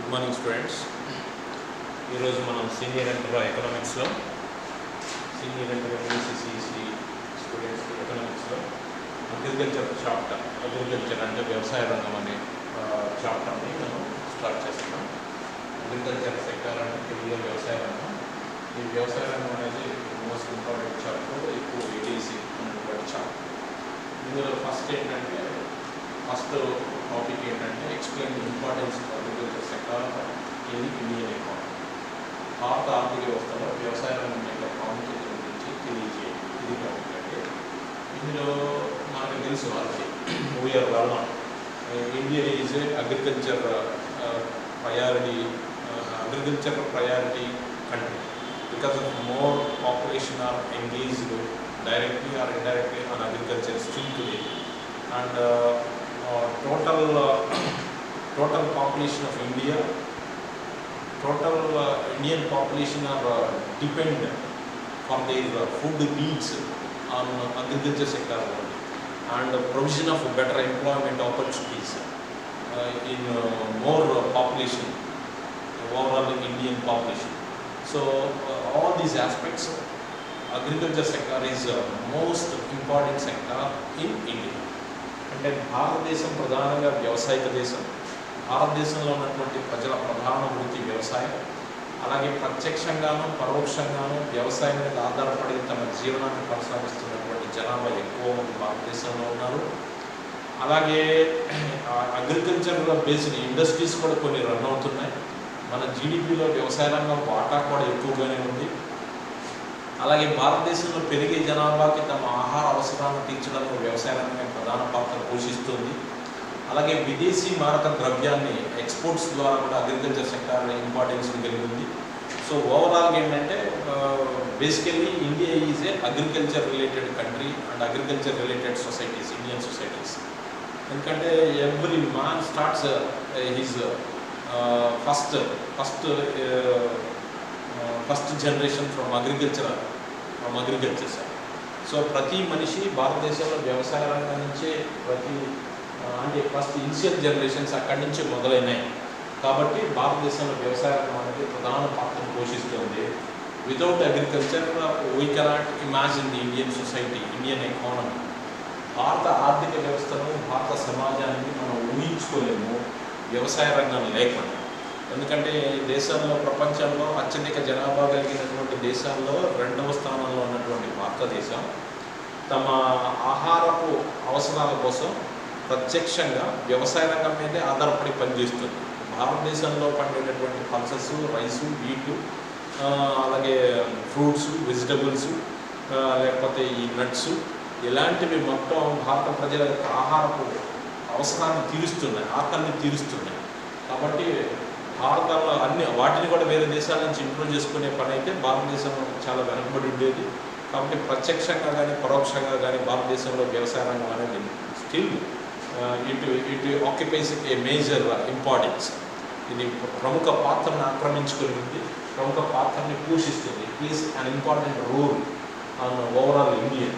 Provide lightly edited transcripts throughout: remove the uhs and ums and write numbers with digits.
Good morning students. ఈరోజు మనం senior inter ఎకనామిక్స్లో senior inter ఎంఈసీసీ స్టూడెంట్స్కి ఎకనామిక్స్లో అగ్రికల్చర్ చాప్టర్, అగ్రికల్చర్ అంటే వ్యవసాయ రంగం అనే చాప్టర్ని మనం స్టార్ట్ చేస్తున్నాం. అగ్రికల్చర్ సెక్టర్ అంటే తెలుగులో వ్యవసాయ రంగం. ఈ వ్యవసాయ రంగం అనేది మోస్ట్ ఇంపార్టెంట్ చాప్టర్, ఎక్కువ ఏటీసీ ఉన్నటువంటి చాప్టర్. ఇందులో ఫస్ట్ టాపిక్ ఏంటంటే explain the importance of agriculture sector in Indian economy. భారత ఆర్థిక వ్యవస్థలో వ్యవసాయ రంగం యొక్క ప్రాముఖ్యత గురించి తెలియజేయండి. ఇది టాపిక్ అంటే ఇందులో మనకు తెలుసు వాళ్ళకి we are well known India is a agriculture priority country because of more population are engaged directly or indirectly on agriculture still today, and total population of India, Indian population are dependent for their food needs on agriculture sector only, and provision of better employment opportunities in more population, overall Indian population. So all these aspects, agriculture sector is most important sector in India. అంటే భారతదేశం ప్రధానంగా వ్యవసాయక దేశం. భారతదేశంలో ఉన్నటువంటి ప్రజల ప్రధాన వృత్తి వ్యవసాయం. అలాగే ప్రత్యక్షంగాను పరోక్షంగాను వ్యవసాయం మీద ఆధారపడి తమ జీవనాన్ని కొనసాగిస్తున్నటువంటి జనాభా ఎక్కువ మంది భారతదేశంలో ఉన్నారు. అలాగే అగ్రికల్చర్ బేస్డ్ ఇండస్ట్రీస్ కూడా కొన్ని రన్ అవుతున్నాయి. మన జీడిపిలో వ్యవసాయ రంగం వాటా కూడా ఎక్కువగానే ఉంది. అలాగే భారతదేశంలో పెరిగే జనాభాకి తమ ఆహార అవసరాలను తీర్చడంలో వ్యవసాయ రంగం ప్రధాన పాత్ర పోషిస్తుంది. అలాగే విదేశీ మారక ద్రవ్యాన్ని ఎక్స్పోర్ట్స్ ద్వారా కూడా అగ్రికల్చర్ సెక్టార్ ఇంపార్టెన్స్ కలిగి ఉంది. సో ఓవరాల్గా ఏంటంటే basically India is a agriculture related country and agriculture related societies, Indian societies. ఎందుకంటే every man starts his first generation from agriculture side. So ప్రతి మనిషి భారతదేశంలో వ్యవసాయ రంగం నుంచే అంటే ఫస్ట్ ఇనిషియల్ జనరేషన్స్ అక్కడి నుంచి మొదలైనాయి. కాబట్టి భారతదేశంలో వ్యవసాయ రంగం అనేది ప్రధాన పాత్రను పోషిస్తుంది. Without agriculture we cannot imagine the Indian society, Indian economy. భారత ఆర్థిక వ్యవస్థను, భారత సమాజాన్ని మనం ఊహించుకోలేము వ్యవసాయ రంగం లేకుండా. ఎందుకంటే దేశంలో, ప్రపంచంలో అత్యధిక జనాభా కలిగినటువంటి దేశాల్లో 2వ స్థానంలో ఉన్నటువంటి భారతదేశం తమ ఆహారపు అవసరాల కోసం ప్రత్యక్షంగా వ్యవసాయ రంగం మీదే ఆధారపడి పనిచేస్తుంది. భారతదేశంలో పండేటటువంటి పల్సెస్, రైసు, వీటు, అలాగే ఫ్రూట్స్, వెజిటబుల్స్, లేకపోతే ఈ నట్స్, ఇలాంటివి మొత్తం భారత ప్రజల యొక్క ఆహారపు అవసరాన్ని తీరుస్తున్నాయి, ఆకలిని తీరుస్తున్నాయి. కాబట్టి భారతంలో అన్ని వాటిని కూడా వేరే దేశాల నుంచి ఇంప్రూవ్ చేసుకునే పని అయితే భారతదేశం చాలా వెనకబడి ఉండేది. కాబట్టి ప్రత్యక్షంగా కానీ పరోక్షంగా కానీ భారతదేశంలో వ్యవసాయ రంగం అనేది still it occupies a major importance. ఇది ప్రముఖ పాత్రను ఆక్రమించుకొని ఉంది, ప్రముఖ పాత్రని పోషిస్తుంది. It is an important roll on overall India.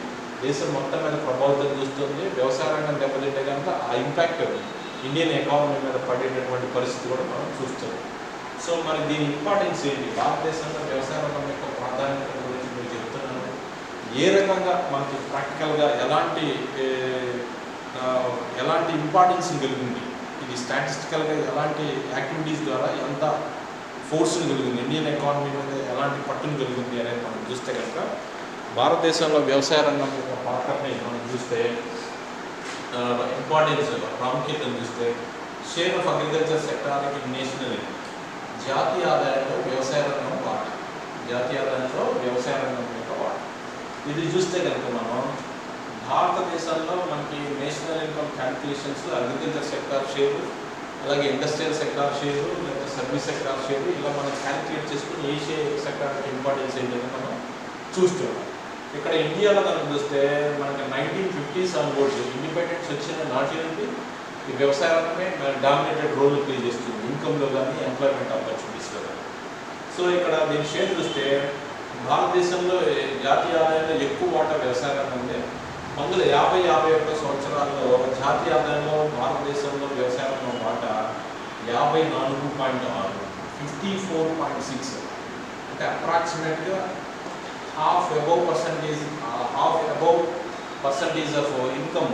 దేశం మొత్తం మీద ప్రభావితం చూస్తుంది. వ్యవసాయ రంగం దెబ్బతింటే కనుక ఆ ఇంపాక్ట్ ఇండియన్ ఎకానమీ మీద పడేటటువంటి పరిస్థితి కూడా మనం చూస్తున్నాం. సో మరి దీని ఇంపార్టెన్స్ ఏంటి, భారతదేశంలో వ్యవసాయ రంగం యొక్క ప్రాధాన్యత గురించి మీరు చెప్తున్నాను. ఏ రకంగా మనకి ప్రాక్టికల్గా ఎలాంటి ఇంపార్టెన్స్ కలిగింది, ఇది స్టాటిస్టికల్గా ఎలాంటి యాక్టివిటీస్ ద్వారా ఎంత ఫోర్స్ని కలిగింది, ఇండియన్ ఎకానమీ మీద ఎలాంటి పట్టును కలిగింది అనేది మనం చూస్తే కనుక భారతదేశంలో వ్యవసాయ రంగం యొక్క పాత్రని మనం చూస్తే, ఇంపార్టెన్స్, ప్రాముఖ్యతను చూస్తే, share of agriculture sector in national income, జాతీయ ఆదాయంలో వ్యవసాయ రంగం వాటా, జాతీయ ఆదాయంలో వ్యవసాయ రంగం యొక్క వాటా. ఇది చూస్తే కనుక మనం భారతదేశంలో మనకి national income calculations agriculture sector share, అలాగే ఇండస్ట్రియల్ సెక్టార్ షేరు, లేకపోతే సర్వీస్ సెక్టార్ షేరు, ఇలా మనం క్యాల్కులేట్ చేసుకుని ఏ సెక్టార్కి ఇంపార్టెన్స్ ఏంటని మనం చూస్తున్నాం. ఇక్కడ ఇండియాలో కనుక చూస్తే మనకి 1950s ఆన్వర్డ్స్ ఇండిపెండెన్స్ వచ్చిన నాటి నుండి ఈ వ్యవసాయ రంగమే డామినేటెడ్ రోల్ ప్లే చేస్తుంది, ఇన్కమ్లో కానీ ఎంప్లాయ్మెంట్ ఆపర్చునిటీస్లో కానీ. సో ఇక్కడ దీని షేర్ చూస్తే భారతదేశంలో జాతీయ ఆదాయంలో ఎక్కువ వాటా వ్యవసాయ రంగం ఉంది. 1950-51 సంవత్సరాల్లో జాతీయ ఆదాయంలో భారతదేశంలో వ్యవసాయ రంగం వాటా 54.6, 54.6 అంటే అప్రాక్సిమేట్గా half above percentage of income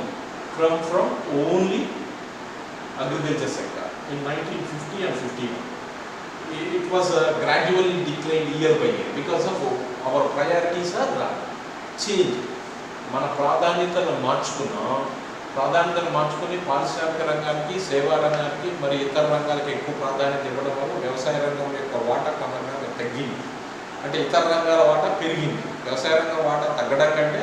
from only agriculture sector in 1950 and 51. It was gradually declined year by year because of our priorities are changed. మన ప్రాధాన్యతను మార్చుకుని పారిశ్రామిక రంగానికి, సేవా రంగానికి మరి ఇతర రంగాలకు ఎక్కువ ప్రాధాన్యత ఇవ్వడం వల్ల వ్యవసాయ రంగం యొక్క వాటా క్రమంగా తగ్గింది. అంటే ఇతర రంగాల వాటా పెరిగింది. వ్యవసాయ రంగం వాటా తగ్గడం కంటే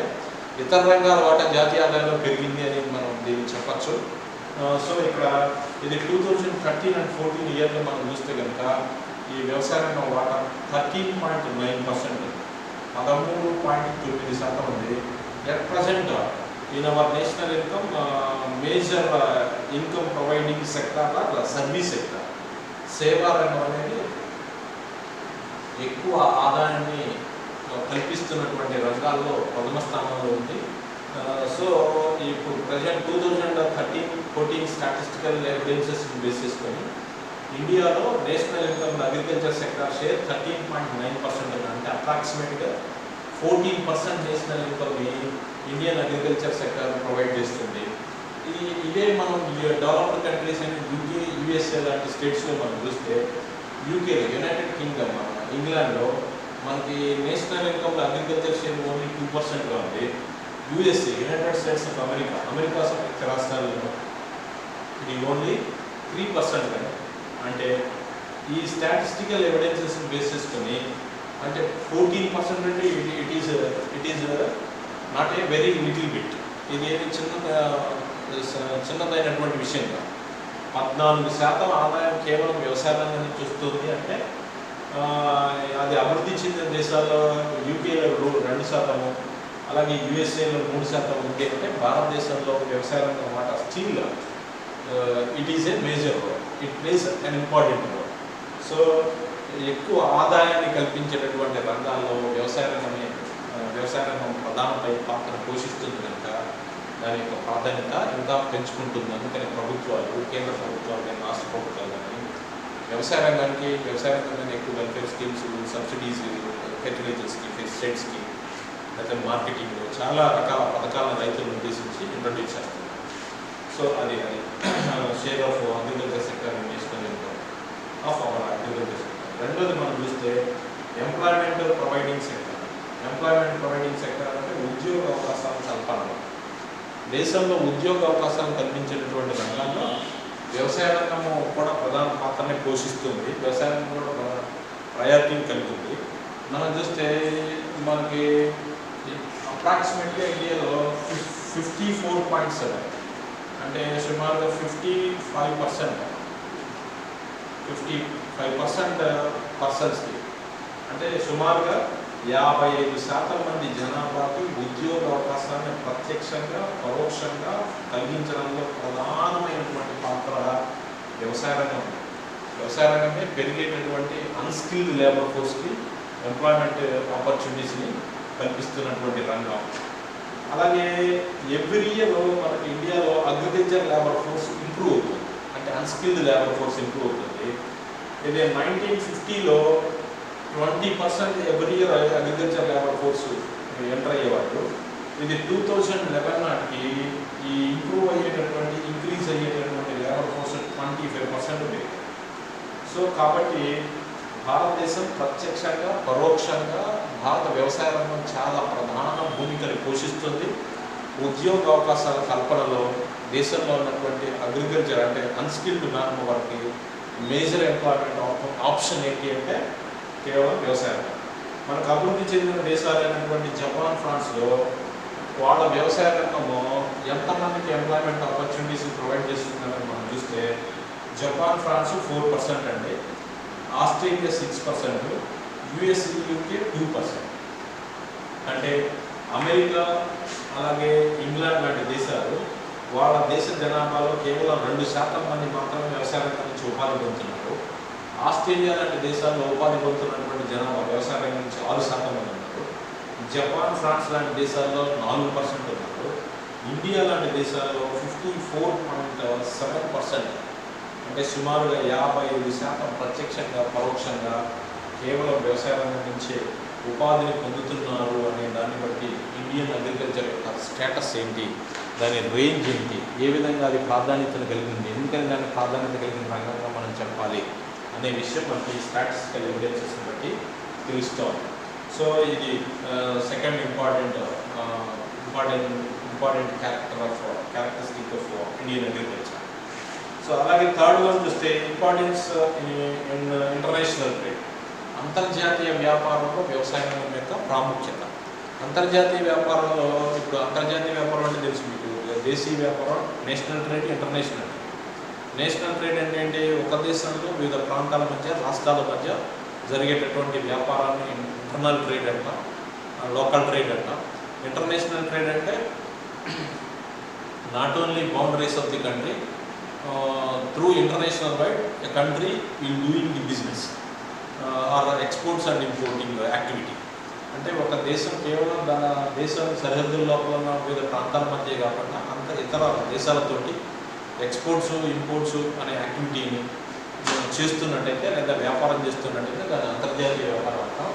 ఇతర రంగాల వాటా జాతీయ ఆదాయంలో పెరిగింది అని మనం దీన్ని చెప్పచ్చు. సో ఇక్కడ ఇది 2013 and 14 ఇయర్లో మనం చూస్తే కనుక ఈ వ్యవసాయ రంగం వాటా 13.9%, 13.9% ఉంది. At present in our national income major income providing sector service sector, సేవా రంగం అనేది ఎక్కువ ఆదాయాన్ని కల్పిస్తున్నటువంటి రంగాల్లో ప్రథమ స్థానంలో ఉంది. సో ఇప్పుడు ప్రజెంట్ 2013-14 స్టాటిస్టికల్ ఎవిడెన్సెస్ బేస్ చేసుకొని ఇండియాలో national income agriculture sector share 13.9% అంటే అప్రాక్సిమేట్గా 14% నేషనల్ ఇన్కమ్ని ఇండియన్ అగ్రికల్చర్ సెక్టార్ ప్రొవైడ్ చేస్తుంది. ఇదే మనం డెవలప్డ్ కంట్రీస్ అయిన యూకే, యూఎస్ఏ లాంటి స్టేట్స్లో మనం చూస్తే యూకేలో, యునైటెడ్ కింగ్డమ్, ఇంగ్లాండ్లో మనకి నేషనల్ ఇన్కమ్లో అగ్రికల్చర్ షేర్ ఓన్లీ 2%గా ఉంది. USA, United States of America సంయుక్త రాష్ట్రాల్లో ఇది ఓన్లీ 3%. అంటే ఈ స్టాటిస్టికల్ ఎవిడెన్సెస్ బేస్ చేసుకొని అంటే 14% అంటే it is not a very little bit. ఇది ఏమి చిన్నదైనటువంటి విషయం కాదు. 14% ఆదాయం కేవలం వ్యవసాయ రంగం నుంచి వస్తుంది అంటే అది అభివృద్ధి చెందిన దేశాల్లో యూకేలో 2%, అలాగే యూఎస్ఏలో 3% ఉంది. అంటే భారతదేశంలో వ్యవసాయ రంగం వాటా still it is a major role, it plays an important role. So ఎక్కువ ఆదాయాన్ని కల్పించేటటువంటి రంగాల్లో వ్యవసాయ రంగం ప్రధానపై పాత్ర పోషిస్తుంది కనుక దాని యొక్క ప్రాధాన్యత ఇంకా పెంచుకుంటుంది. అందుకని ప్రభుత్వాలు, కేంద్ర ప్రభుత్వాలు కానీ రాష్ట్ర ప్రభుత్వాలు కానీ వ్యవసాయ రంగానికి ఎక్కువ వెల్ఫేర్ స్కీమ్స్, సబ్సిడీస్, ఫెర్టిలైజర్స్కి, పెస్టిసైడ్స్కి, అయితే మార్కెటింగ్లో చాలా రకాల పథకాలను రైతులను ఉద్దేశించి ఇంట్రొడ్యూస్ చేస్తున్నారు. సో అది share of agriculture sector national income of our agriculture sector. రెండోది మనం చూస్తే employment providing sector. Employment providing sector అంటే ఉద్యోగ అవకాశాల కల్పన. దేశంలో ఉద్యోగ అవకాశాలు కల్పించేటటువంటి రంగాల్లో వ్యవసాయ రంగము కూడా ప్రధాన పాత్రని పోషిస్తుంది. వ్యవసాయ రంగం కూడా ప్రయారిటీని కలిగి ఉంది. మనం చూస్తే మనకి అప్రాక్సిమేట్గా ఇండియాలో 54.7 అంటే సుమారుగా 55% పర్సన్స్కి అంటే సుమారుగా 55% మంది జనాభాకి ఉద్యోగ అవకాశాన్ని ప్రత్యక్షంగా, పరోక్షంగా కలిగించడంలో ప్రధానమైనటువంటి పాత్ర వ్యవసాయ రంగం. వ్యవసాయ రంగమే పెరిగేటటువంటి అన్స్కిల్డ్ లేబర్ ఫోర్స్కి ఎంప్లాయ్మెంట్ ఆపర్చునిటీస్ని కల్పిస్తున్నటువంటి రంగం. అలాగే ఎవ్రీ ఇయర్ మనకి ఇండియాలో అగ్రికల్చర్ లేబర్ ఫోర్స్ ఇంప్రూవ్ అవుతుంది. అంటే అన్స్కిల్డ్ లేబర్ ఫోర్స్ ఇంప్రూవ్ అవుతుంది. ఇది 1950లో 20% every year agriculture labour force enter అయ్యేవాళ్ళు. ఇది 2011 నాటికి ఈ ఇంక్రీజ్ అయ్యేటటువంటి లేబర్ ఫోర్స్ 25% పెరిగింది. సో కాబట్టి భారతదేశం ప్రత్యక్షంగా, పరోక్షంగా భారత వ్యవసాయ రంగం చాలా ప్రధాన భూమికని పోషిస్తుంది. ఉద్యోగ అవకాశాల కల్పనలో దేశంలో ఉన్నటువంటి అగ్రికల్చర్ అంటే అన్స్కిల్డ్ మ్యాన్ వారికి మేజర్ ఎంప్లాయ్మెంట్ ఆప్షన్ ఏంటి అంటే కేవలం వ్యవసాయ రంగం. మనకు అభివృద్ధి చెందిన దేశాలైనటువంటి జపాన్, ఫ్రాన్స్లో వాళ్ళ వ్యవసాయ రంగము ఎంతమందికి ఎంప్లాయ్మెంట్ ఆపర్చునిటీస్ ప్రొవైడ్ చేస్తుందని మనం చూస్తే జపాన్, ఫ్రాన్స్ 4% అండి, ఆస్ట్రేలియా 6%, యుఎస్, యూకే 2%. అంటే అమెరికా అలాగే ఇంగ్లాండ్ లాంటి దేశాలు వాళ్ళ దేశ జనాభాలో కేవలం 2% మంది మాత్రమే వ్యవసాయ రంగం నుంచి ఉపాధి పొందుతున్నారు. ఆస్ట్రేలియా లాంటి దేశాల్లో ఉపాధి పొందుతున్నటువంటి జనాభా వ్యవసాయ రంగం నుంచి 6% మంది ఉన్నారు. జపాన్, ఫ్రాన్స్ లాంటి దేశాల్లో 4% ఉన్నారు. ఇండియా లాంటి దేశాల్లో 54.7% అంటే సుమారుగా 55% ప్రత్యక్షంగా పరోక్షంగా కేవలం వ్యవసాయ రంగం నుంచే ఉపాధిని పొందుతున్నారు అనే దాన్ని బట్టి ఇండియన్ అగ్రికల్చర్ యొక్క స్టేటస్ ఏంటి, దాని రేంజ్ ఏంటి, ఏ విధంగా అది ప్రాధాన్యతను కలిగింది, ఎందుకని దాన్ని ప్రాధాన్యత కలిగిన రంగంగా మనం చెప్పాలి అనే విషయం మనకి స్టాటిస్టికల్ ఎవిడెన్సెస్ని బట్టి తెలుస్తాం. సో ఇది second important characteristic of Indian agriculture. So అలాగే థర్డ్ వన్ చూస్తే ఇంపార్టెన్స్ ఇన్ ఇంటర్నేషనల్ ట్రేడ్. అంతర్జాతీయ వ్యాపారంలో వ్యవసాయ రంగం యొక్క ప్రాముఖ్యత. అంతర్జాతీయ వ్యాపారంలో ఇప్పుడు అంతర్జాతీయ వ్యాపారం అంటే తెలుసు మీకు, దేశీయ వ్యాపారం, national trade, international trade. National trade అంటే ఏంటి, ఒక దేశంలో వివిధ ప్రాంతాల మధ్య, రాష్ట్రాల మధ్య జరిగేటటువంటి వ్యాపారాన్ని ఇంటర్నల్ ట్రేడ్ అంటాం, లోకల్ ట్రేడ్ అంటాం. ఇంటర్నేషనల్ ట్రేడ్ అంటే not only boundaries of the country, through international wide a country in doing the business are exports and importing activity. అంటే ఒక దేశం కేవలం తన దేశం సరిహద్దుల లోపల ఉన్న వివిధ ప్రాంతాల మధ్య కాకుండా ఇతర దేశాలతోటి ఎక్స్పోర్ట్స్ ఇంపోర్ట్స్ అనే యాక్టివిటీని చేస్తున్నట్టయితే లేదా వ్యాపారం చేస్తున్నట్టయితే దాని అంతర్జాతీయ వ్యాపారం అంటాం.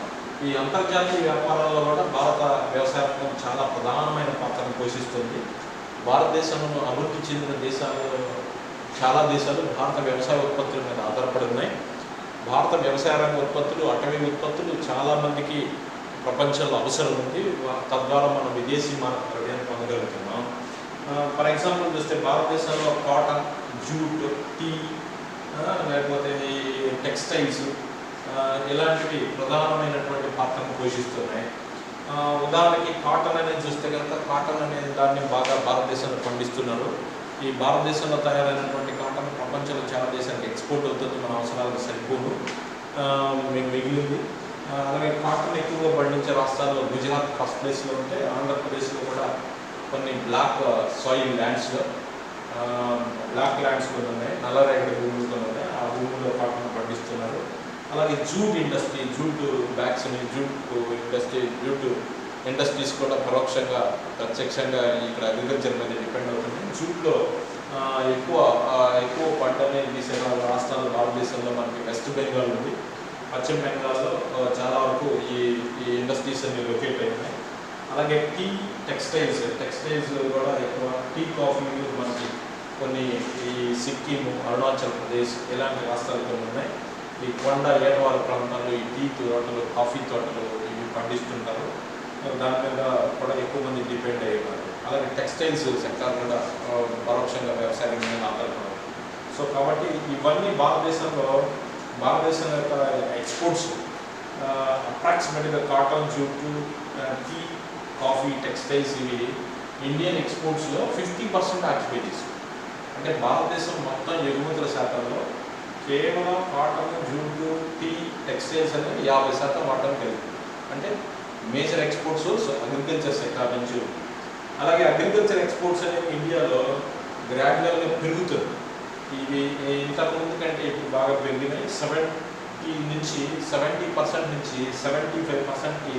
ఈ అంతర్జాతీయ వ్యాపారాల్లో కూడా భారత వ్యవసాయ రంగం చాలా ప్రధానమైన పాత్రను పోషిస్తుంది. భారతదేశంలో అభివృద్ధి చెందిన దేశాలలో చాలా దేశాలు భారత వ్యవసాయ ఉత్పత్తుల మీద ఆధారపడి ఉన్నాయి. భారత వ్యవసాయ రంగ ఉత్పత్తులు, అటవీ ఉత్పత్తులు చాలామందికి ప్రపంచంలో అవసరం ఉంది. తద్వారా మనం విదేశీ మార్కెట్ పొందగలుగుతున్నాం. ఫర్ ఎగ్జాంపుల్ చూస్తే భారతదేశంలో కాటన్, జూట్, టీ, లేకపోతే ఈ టెక్స్టైల్స్ ఇలాంటివి ప్రధానమైనటువంటి పాత్రను పోషిస్తున్నాయి. ఉదాహరణకి కాటన్ అనేది చూస్తే కనుక కాటన్ అనే దాన్ని బాగా భారతదేశంలో పండిస్తున్నారు. ఈ భారతదేశంలో తయారైనటువంటి కాటన్ ప్రపంచంలో చాలా దేశానికి ఎక్స్పోర్ట్ అవుతుంది. మన అవసరాలకు సరిపోను మీకు మిగిలింది. అలాగే కాటన్ ఎక్కువగా పండించే రాష్ట్రాల్లో గుజరాత్ ఫస్ట్ ప్లేస్లో ఉంటే, ఆంధ్రప్రదేశ్లో కూడా కొన్ని బ్లాక్ సాయిల్ ల్యాండ్స్లో బ్లాక్ ల్యాండ్స్ కొన్ని ఉన్నాయి, నల్లరేగడి భూములు కొన్ని ఉన్నాయి. ఆ భూముల్లో కాటన్ పండిస్తున్నారు. అలాగే జూట్ ఇండస్ట్రీ, జూట్ బ్యాగ్స్ని, జూట్ ఇండస్ట్రీస్ కూడా పరోక్షంగా ప్రత్యక్షంగా ఇక్కడ అగ్రికల్చర్ మీద డిపెండ్ అవుతుంది. జూట్లో ఎక్కువ పంట అనేది తీసే రాష్ట్రాలు భారతదేశంలో మనకి వెస్ట్ బెంగాల్ ఉంది. పశ్చిమ బెంగాల్లో చాలా వరకు ఈ ఇండస్ట్రీస్ అన్ని లొకేట్ అయినాయి. అలాగే టీ, టెక్స్టైల్స్ కూడా ఎక్కువ. టీ, కాఫీలు మనకి కొన్ని ఈ సిక్కిం, అరుణాచల్ ప్రదేశ్ ఇలాంటి రాష్ట్రాలు కొన్ని ఉన్నాయి. ఈ కొండ ఏటవాల ప్రాంతాల్లో ఈ టీ తోటలు, కాఫీ తోటలు ఇవి పండిస్తుంటారు. దాని మీద కూడా ఎక్కువ మంది డిపెండ్ అయ్యేవారు. అలాగే టెక్స్టైల్స్ సెక్టార్ కూడా పరోక్షంగా వ్యవసాయ రంగం మీద ఆధారపడారు. సో కాబట్టి ఇవన్నీ భారతదేశం యొక్క ఎక్స్పోర్ట్స్ అప్రాక్సిమేట్గా cotton, jute, tea, coffee, textiles ఇవి ఇండియన్ ఎక్స్పోర్ట్స్లో 50% ఆక్యుపై చేస్తుంది. అంటే భారతదేశం మొత్తం ఎగుమతుల శాతంలో కేవలం కాటన్, జూట్, టీ, టెక్స్టైల్స్ అనేవి 50% వాడటం కలిగింది. అంటే major export source agriculture sector నుంచి. అలాగే అగ్రికల్చర్ ఎక్స్పోర్ట్స్ అనేవి ఇండియాలో గ్రాడ్యువల్గా పెరుగుతుంది. ఇవి ఇంతకుముందు కంటే ఇప్పుడు బాగా పెరిగినాయి. 70% నుంచి 75%కి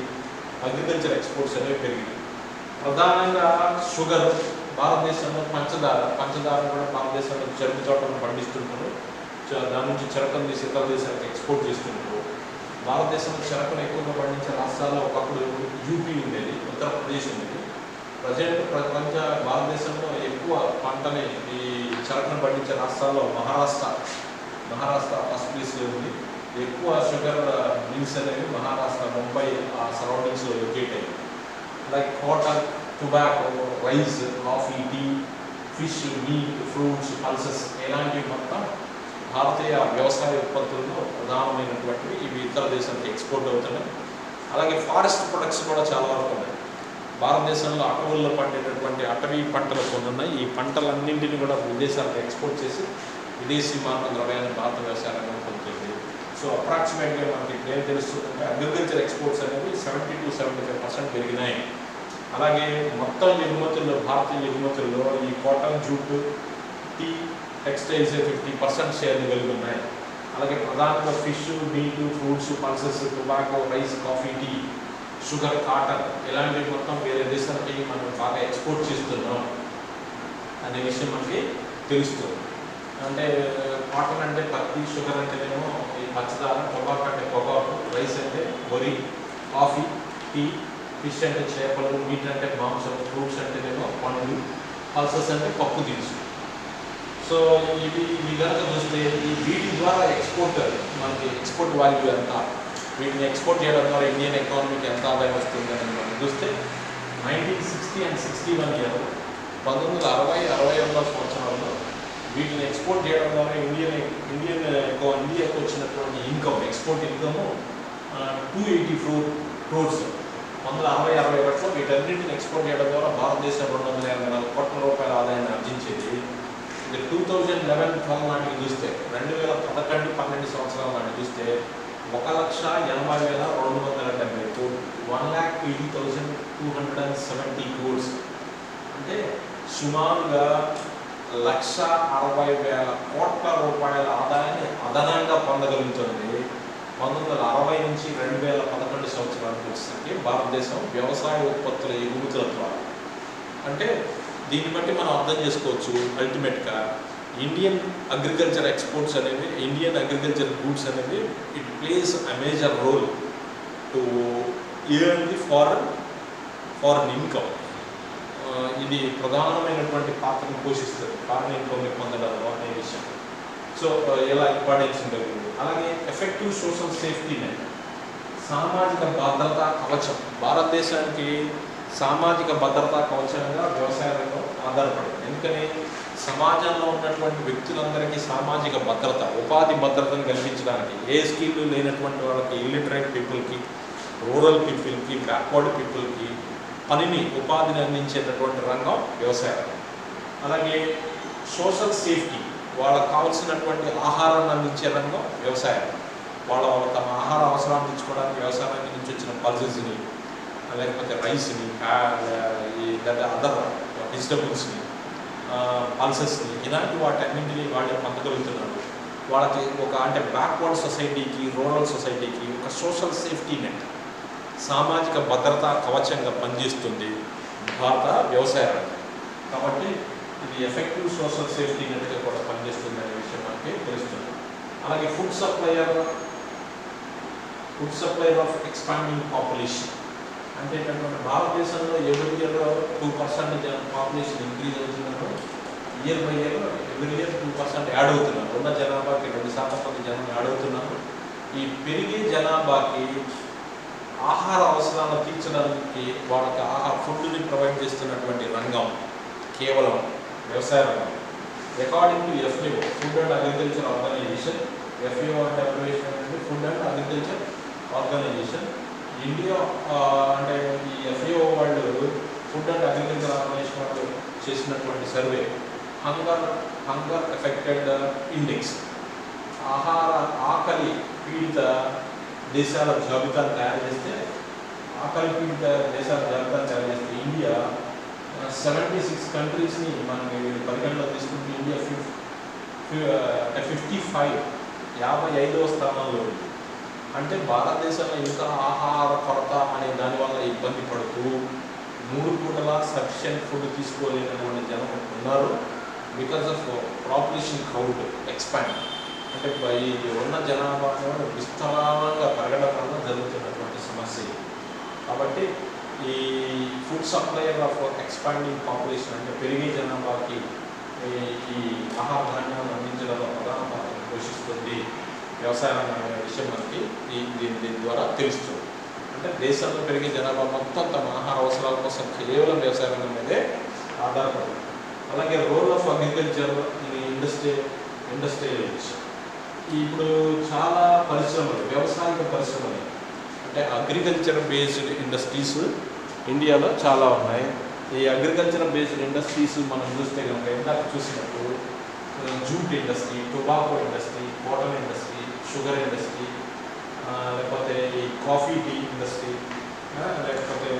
అగ్రికల్చర్ ఎక్స్పోర్ట్స్ అనేవి పెరిగినాయి. ప్రధానంగా షుగర్, భారతదేశంలో పంచదార కూడా భారతదేశంలో చెరుకు తోటలను పండిస్తుంటారు. దాని నుంచి చెరకను తీసి ఇతర దేశాలకు ఎక్స్పోర్ట్ చేస్తుంటారు. భారతదేశంలో చెరకును ఎక్కువగా పండించే రాష్ట్రాల్లో ఒకప్పుడు యూపీ ఉండేది, ఉత్తరప్రదేశ్ ఉండేది. ప్రజెంట్ భారతదేశంలో ఎక్కువ పంటని ఈ చెరకును పండించే రాష్ట్రాల్లో మహారాష్ట్ర ఫస్ట్ ప్లేస్లో ఉంది. ఎక్కువ షుగర్ మిల్స్ అనేవి మహారాష్ట్ర, ముంబై ఆ సరౌండింగ్స్లో లొకేట్ అయ్యాయి. Like cotton, tobacco, rice, coffee, tea, fish, meat, fruits, pulses ఇలాంటివి మొత్తం భారతీయ వ్యవసాయ ఉత్పత్తుల్లో ప్రధానమైనటువంటివి. ఇవి ఇతర దేశానికి ఎక్స్పోర్ట్ అవుతున్నాయి. అలాగే ఫారెస్ట్ ప్రొడక్ట్స్ కూడా చాలా వరకు ఉన్నాయి. భారతదేశంలో అటవుల్లో పండేటటువంటి అటవీ పంటలు కొన్ని ఉన్నాయి. ఈ పంటలన్నింటినీ కూడా విదేశాలకు ఎక్స్పోర్ట్ చేసి విదేశీ మారక ద్రవ్యాన్ని భారత వ్యవసాయ రంగం పొందుతుంది. సో అప్రాక్సిమేట్గా మనకి ఏం తెలుస్తుందంటే అగ్రికల్చర్ ఎక్స్పోర్ట్స్ అనేవి 70 to 75% పెరిగినాయి. అలాగే మొత్తం భారతీయ ఎగుమతుల్లో ఈ కాటన్, జూట్, టీ, టెక్స్టైల్స్ 50% షేర్లు కలిగి ఉన్నాయి. అలాగే ప్రధానంగా fish, meat, fruits, pulses, tobacco, rice, coffee, tea, sugar, cotton ఇలాంటివి మొత్తం వేరే దేశాలకి మనం బాగా ఎక్స్పోర్ట్ చేస్తున్నాం అనే విషయం మనకి తెలుస్తుంది. అంటే కాటన్ అంటే పత్తి, షుగర్ అంటేనేమో ఈ పచ్చదార, టొబాకో అంటే పొగాకు, రైస్ అంటే వరి, కాఫీ, టీ, ఫిష్ అంటే చేపలు, మీట్ అంటే మాంసం, ఫ్రూట్స్ అంటేనేమో పండ్లు, పల్సెస్ అంటే పప్పు దినుసు. సో ఇవి కనుక చూస్తే ఈ వీటి ద్వారా మనకి ఎక్స్పోర్ట్ వాల్యూ ఎంత, వీటిని ఎక్స్పోర్ట్ చేయడం ద్వారా ఇండియన్ ఎకానమీకి ఎంత ఆదాయం వస్తుంది అని మనం చూస్తే 1960 and 61 ఇయర్ 1960-61 సంవత్సరాల్లో వీటిని ఎక్స్పోర్ట్ చేయడం ద్వారా ఇండియాకు వచ్చినటువంటి ఇన్కమ్, ఎక్స్పోర్ట్ ఇన్కమ్ 284 crores. 1960-61 వీటన్నింటిని ఎక్స్పోర్ట్ చేయడం ద్వారా భారతదేశం 284 కోట్ల రూపాయల ఆదాయాన్ని ఆర్జించేది. ఇక 2011-12 నాటికి చూస్తే 2011-12 సంవత్సరాల నాటికి చూస్తే 1,80,270 కోట్లు, 1,80,270 crores. అంటే సుమారుగా 1,60,000 కోట్ల రూపాయల ఆదాయాన్ని అదనంగా పొందగలుగుతుంది 1960 నుంచి 2011 సంవత్సరానికి వచ్చేసరికి భారతదేశం వ్యవసాయ ఉత్పత్తుల ఎగుమతుల ద్వారా. అంటే దీన్ని బట్టి మనం అర్థం చేసుకోవచ్చు, అల్టిమేట్గా ఇండియన్ అగ్రికల్చర్ ఎక్స్పోర్ట్స్ అనేవి, ఇండియన్ అగ్రికల్చర్ గూడ్స్ అనేవి it plays a major role to earn the foreign income. ఇది ప్రధానమైనటువంటి పాత్రను పోషిస్తుంది ఫారెన్ ఇన్కమ్ని పొందడంలో అనే విషయం. సో ఎలా ఇంపార్టెన్స్ ఉంటుంది. అలాగే ఎఫెక్టివ్ సోషల్ సేఫ్టీ నెట్, సామాజిక భద్రతా కవచం. భారతదేశానికి సామాజిక భద్రతా కవచంగా వ్యవసాయ రంగం ఆధారపడింది. ఎందుకని సమాజంలో ఉన్నటువంటి వ్యక్తులందరికీ సామాజిక భద్రత, ఉపాధి భద్రతను కల్పించడానికి, ఏ స్కీమ్లు లేనటువంటి వాళ్ళకి, ఇల్లిటరేట్ పీపుల్కి, రూరల్ పీపుల్కి, బ్యాక్వర్డ్ పీపుల్కి ఉపాధిని అందించేటటువంటి రంగం వ్యవసాయ రంగం. అలాగే సోషల్ సేఫ్టీ, వాళ్ళకు కావాల్సినటువంటి ఆహారాన్ని అందించే రంగం వ్యవసాయ రంగం. వాళ్ళ తమ ఆహార అవసరాన్ని తీర్చుకోవడానికి వ్యవసాయ రంగం నుంచి వచ్చిన పల్సెస్ని, లేకపోతే రైస్ని, లేదా అదర్ వెజిటబుల్స్ని, పల్సెస్ని, ఇలాంటి వాటన్నింటినీ వాళ్ళు పొందగలుగుతున్నారు. వాళ్ళకి అంటే బ్యాక్వర్డ్ సొసైటీకి, రూరల్ సొసైటీకి ఒక సోషల్ సేఫ్టీ నెట్, సామాజిక భద్రతా కవచంగా పనిచేస్తుంది భారత వ్యవసాయ రంగం. కాబట్టి ఇది ఎఫెక్టివ్ సోషల్ సేఫ్టీ నెట్గా కూడా పనిచేస్తుంది అనే విషయం మనకి తెలుస్తుంది. అలాగే food supplier of expanding population. అంటే ఏంటంటే భారతదేశంలో ఎవ్రీ ఇయర్ 2% పాపులేషన్ ఇంక్రీజ్ అవుతున్నారు. Year by year every year 2% add అవుతున్నారు. ఉన్న జనాభాకి 2% జనం యాడ్ అవుతున్నారు. ఈ పెరిగే జనాభాకి ఆహార అవసరాలను తీర్చడానికి వాళ్ళకి ఫుడ్ని ప్రొవైడ్ చేస్తున్నటువంటి రంగం కేవలం వ్యవసాయ రంగం. According to FAO, food and agriculture organization, FAO అంటే food and agriculture organization, India అంటే ఈ FAO వాళ్ళు ఫుడ్ అండ్ అగ్రికల్చర్ ఆర్గనైజేషన్ వాళ్ళు చేసినటువంటి సర్వే హంగర్ ఎఫెక్టెడ్ ఇండెక్స్, ఆకలి పీడిత దేశాల జాబితాను తయారు చేస్తే, ఇండియా 76 కంట్రీస్ని మనం పరిగణలో తీసుకుంటే ఇండియా 55వ స్థానంలో ఉంది. అంటే భారతదేశంలో ఇంకా ఆహార కొరత అనే దానివల్ల ఇబ్బంది పడుతూ 3 పూటలా సఫిషియెంట్ ఫుడ్ తీసుకోలేనటువంటి జనం ఉన్నారు. Because of population crowd expand, అంటే ఇది ఉన్న జనాభా విస్తారంగా పెరగడం వల్ల జరుగుతున్నటువంటి సమస్య. కాబట్టి ఈ food supplier of expanding population అంటే పెరిగే జనాభాకి ఈ ఆహార ధాన్యాలను అందించడంలో ప్రధాన పాత్ర పోషిస్తుంది వ్యవసాయ రంగం అనే విషయం మనకి దీని ద్వారా తెలుస్తుంది. అంటే దేశంలో పెరిగే జనాభా మొత్తం తమ ఆహార అవసరాల కోసం కేవలం వ్యవసాయ రంగం మీదే ఆధారపడుతుంది. అలాగే role of agriculture in industrialisation. ఇప్పుడు చాలా పరిశ్రమలు, వ్యవసాయక పరిశ్రమలు అంటే అగ్రికల్చర్ బేస్డ్ ఇండస్ట్రీస్ ఇండియాలో చాలా ఉన్నాయి. ఈ అగ్రికల్చర్ బేస్డ్ ఇండస్ట్రీస్ మనం చూస్తే కనుక ఇందాక చూసినట్టు jute industry, tobacco industry, cotton industry, sugar industry, లేకపోతే ఈ కాఫీ టీ ఇండస్ట్రీ, లేకపోతే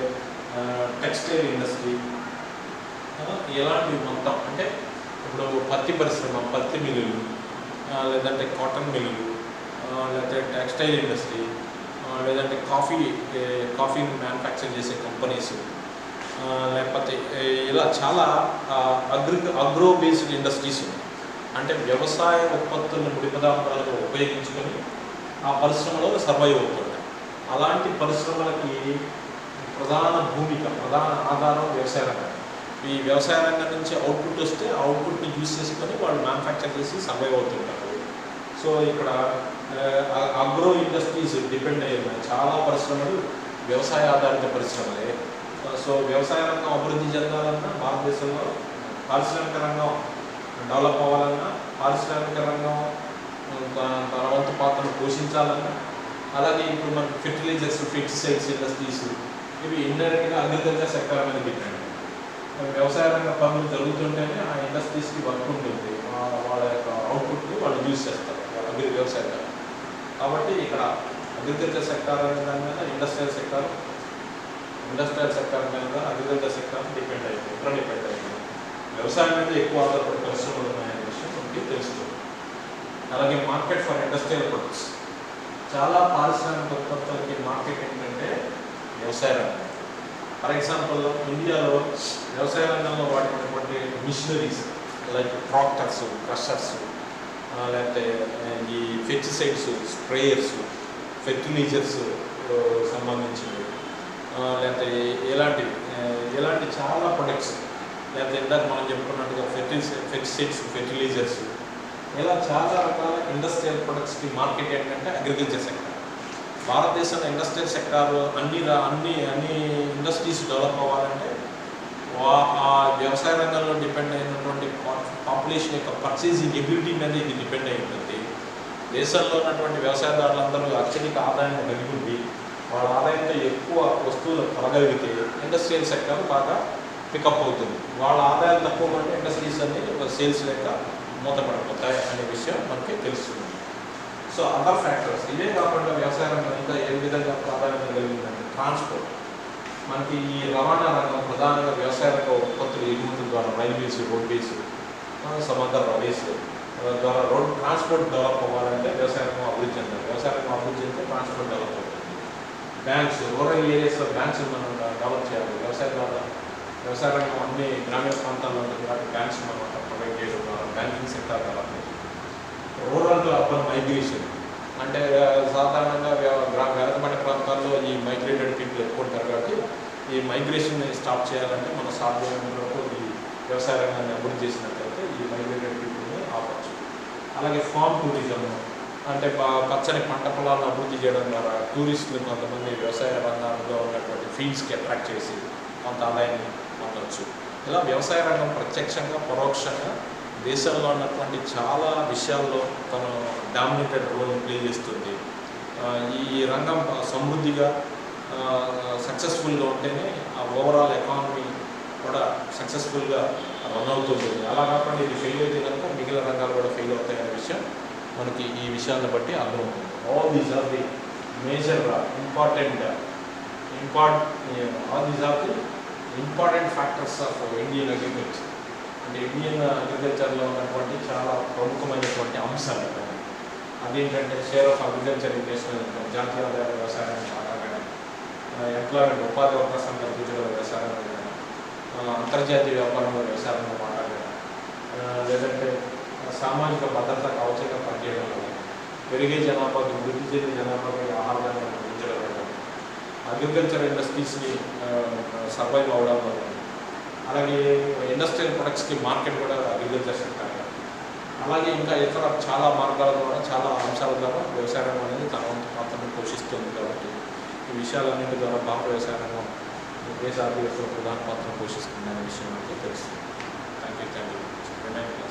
టెక్స్టైల్ ఇండస్ట్రీ, ఇలాంటివి మొత్తం. అంటే ఇప్పుడు పత్తి పరిశ్రమ, పత్తి మిల్లులు, లేదంటే కాటన్ మిల్లులు, లేకపోతే టెక్స్టైల్ ఇండస్ట్రీ, లేదంటే కాఫీ మ్యానుఫ్యాక్చర్ చేసే కంపెనీస్, లేకపోతే ఇలా చాలా అగ్రో బేస్డ్ ఇండస్ట్రీస్ ఉన్నాయి. అంటే వ్యవసాయ ఉత్పత్తులను ముడి పదార్థాలుగా ఉపయోగించుకొని ఆ పరిశ్రమలో సర్వైవ్ అవుతుంటాయి. అలాంటి పరిశ్రమలకి ప్రధాన భూమిక, ప్రధాన ఆధారం వ్యవసాయ రంగం. ఈ వ్యవసాయ రంగం నుంచి అవుట్పుట్ వస్తే ఆ అవుట్పుట్ని యూజ్ చేసుకొని వాళ్ళు మ్యానుఫ్యాక్చర్ చేసి సర్వైవ్ అవుతుంటారు. సో ఇక్కడ అగ్రో ఇండస్ట్రీస్ డిపెండ్ అయ్యి ఉన్నాయి. చాలా పరిశ్రమలు వ్యవసాయ ఆధారిత పరిశ్రమలే. సో వ్యవసాయ రంగం అభివృద్ధి చెందాలన్నా, భారతదేశంలో పారిశ్రామిక రంగం డెవలప్ అవ్వాలన్నా, పారిశ్రామిక రంగం తన వంతు పాత్రను పోషించాలన్నా, అలాగే ఇప్పుడు మనకి ఫెర్టిలైజర్స్, పెస్టిసైడ్స్ ఇండస్ట్రీస్ ఇవి ఇండైరెక్ట్గా అగ్రికల్చర్ సెక్టర్ మీద డిపెండ్. వ్యవసాయ రంగ పనులు జరుగుతుంటేనే ఆ ఇండస్ట్రీస్కి వర్క్ ఉంటుంది, వాళ్ళ యొక్క అవుట్పుట్ని వాళ్ళు యూజ్ చేస్తారు వ్యవసాయ రంగం. కాబట్టి ఇక్కడ అగ్రికల్చర్ సెక్టర్ అనే దాని మీద ఇండస్ట్రియల్ సెక్టర్ మీద అగ్రికల్చర్ సెక్టర్ డిపెండ్ అయింది, డిపెండ్ అయింది. వ్యవసాయం మీద ఎక్కువ ఆధారపడే పరిశ్రమలు ఉన్నాయనే విషయం మనకి తెలుస్తుంది. అలాగే మార్కెట్ ఫర్ ఇండస్ట్రియల్ ప్రొడక్ట్స్, చాలా పారిశ్రామిక ఉత్పత్తులకి మార్కెట్ ఏంటంటే వ్యవసాయ రంగం. ఫర్ ఎగ్జాంపుల్ ఇండియాలో వ్యవసాయ రంగంలో వాడినటువంటి మిషనరీస్ లైక్ ట్రాక్టర్స్, క్రషర్స్, లేకపోతే ఈ పెస్టిసైడ్స్, స్ప్రేయర్స్, ఫెర్టిలైజర్స్ సంబంధించినవి, లేకపోతే ఎలాంటి చాలా ప్రొడక్ట్స్, లేకపోతే ఇందాక మనం చెప్పుకున్నట్టుగా పెస్టిసైడ్స్, ఫెర్టిలైజర్స్, ఇలా చాలా రకాల ఇండస్ట్రియల్ ప్రొడక్ట్స్కి మార్కెట్ ఏంటంటే అగ్రికల్చర్ సెక్టర్. భారతదేశంలో ఇండస్ట్రియల్ సెక్టార్ అన్ని ఇండస్ట్రీస్ డెవలప్ అవ్వాలంటే ఆ వ్యవసాయ రంగంలో డిపెండ్ అయినటువంటి పాపులేషన్ యొక్క పర్చేసింగ్ ఎబిలిటీ మీద ఇది డిపెండ్ అయి ఉంటుంది. దేశంలో ఉన్నటువంటి వ్యవసాయదారులందరూ అత్యధిక ఆదాయాన్ని కలిగి ఉండి వాళ్ళ ఆదాయంతో ఎక్కువ వస్తువులు కొనగలిగితే ఇండస్ట్రియల్ సెక్టర్ బాగా పికప్ అవుతుంది. వాళ్ళ ఆదాయాలు తక్కువ ఉంటే ఇండస్ట్రీస్ అన్ని సేల్స్ లేక మూతపడిపోతాయి అనే విషయం మనకి తెలుస్తుంది. సో అదర్ ఫ్యాక్టర్స్ ఇవే కాకుండా వ్యవసాయ రంగం ఇంకా ఏ విధంగా ప్రాధాన్యత కలిగిందంటే ట్రాన్స్పోర్ట్. మనకి ఈ రవాణా రంగం ప్రధానంగా వ్యవసాయ రంగ ఉత్పత్తులు ఎగుమతుల ద్వారా రైల్వేస్, రోడ్వేస్, సముద్ర రవేస్ ద్వారా ట్రాన్స్పోర్ట్ డెవలప్ అవ్వాలంటే వ్యవసాయ రంగం అభివృద్ధి చెందాలి. వ్యవసాయ రంగం అభివృద్ధి చెందితే ట్రాన్స్పోర్ట్ డెవలప్ అవుతుంది. బ్యాంక్స్, రూరల్ ఏరియాస్లో బ్యాంక్స్ మనం డెవలప్ చేయాలి. వ్యవసాయ రంగం అన్ని గ్రామీణ ప్రాంతాల్లో ఉంటుంది కాబట్టి బ్యాంక్స్ మనం ప్రొవైడ్ చేయడం ద్వారా బ్యాంకింగ్ సెక్టర్ డెవలప్ అవుతుంది. రూరల్ టు అర్బన్ మైగ్రేషన్ అంటే సాధారణంగా వెనకబడిన ప్రాంతాల్లో ఈ మైగ్రేటెడ్ పీపుల్ ఎక్కువ ఉంటారు కాబట్టి ఈ మైగ్రేషన్ని స్టాప్ చేయాలంటే మనం సాధ్యమైన వరకు ఈ వ్యవసాయ రంగాన్ని అభివృద్ధి చేసినట్లయితే ఈ మైగ్రేటెడ్ పీపుల్ని ఆపచ్చు. అలాగే ఫార్మ్ టూరిజం అంటే పచ్చని పంట పొలాలను అభివృద్ధి చేయడం ద్వారా టూరిస్టులు కొంతమంది వ్యవసాయ రంగంలో ఉన్నటువంటి ఫీల్డ్స్కి అట్రాక్ట్ చేసి కొంత ఆదాయాన్ని పొందవచ్చు. ఇలా వ్యవసాయ రంగం ప్రత్యక్షంగా, పరోక్షంగా దేశంలో ఉన్నటువంటి చాలా విషయాల్లో తను డామినేటెడ్ రోల్ ప్లే చేస్తుంది. ఈ రంగం సమృద్ధిగా సక్సెస్ఫుల్గా ఉంటేనే ఆ ఓవరాల్ ఎకానమీ కూడా సక్సెస్ఫుల్గా రన్ అవుతుంది. అలా కాకుండా ఇది ఫెయిల్ అయితే కనుక మిగిలిన రంగాలు కూడా ఫెయిల్ అవుతాయనే విషయం మనకి ఈ విషయాన్ని బట్టి అర్థమవుతుంది. All these are the major important factors of Indian agriculture. అంటే ఇండియన్ అగ్రికల్చర్లో ఉన్నటువంటి చాలా ప్రముఖమైనటువంటి అంశాలు అదేంటంటే share of agriculture in national income, జాతీయ ఆదాయ వ్యవసాయాన్ని మాట్లాడడం, ఎంప్లాయ్మెంట్, ఉపాధి అవకాశం కల్పించడం వ్యవసాయం, అంతర్జాతీయ వ్యాపారంలో వ్యవసాయంలో మాట్లాడడం, లేదంటే సామాజిక భద్రత కవచంగా పనిచేయడం వల్ల పెరిగే జనాభాకి, వృద్ధి చెందిన జనాభాకి ఆహారాన్ని అందించడం వల్ల, అగ్రికల్చర్ ఇండస్ట్రీస్ని సర్వైవ్ అవడం వల్ల, అలాగే ఇండస్ట్రియల్ ప్రొడక్ట్స్కి మార్కెట్ కూడా అగ్రికల్చర్ సెక్టర్, అలాగే ఇంకా ఇతర చాలా మార్గాల ద్వారా, చాలా అంశాల ద్వారా వ్యవసాయ రంగం అనేది తన వంతు పాత్రను పోషిస్తుంది. కాబట్టి ఈ విషయాలన్నింటి ద్వారా భారత వ్యవసాయ రంగం దేశ ఆర్థిక వ్యవస్థలో ప్రధాన పాత్ర పోషిస్తుంది అనే విషయం మనకి తెలుస్తుంది. Thank you.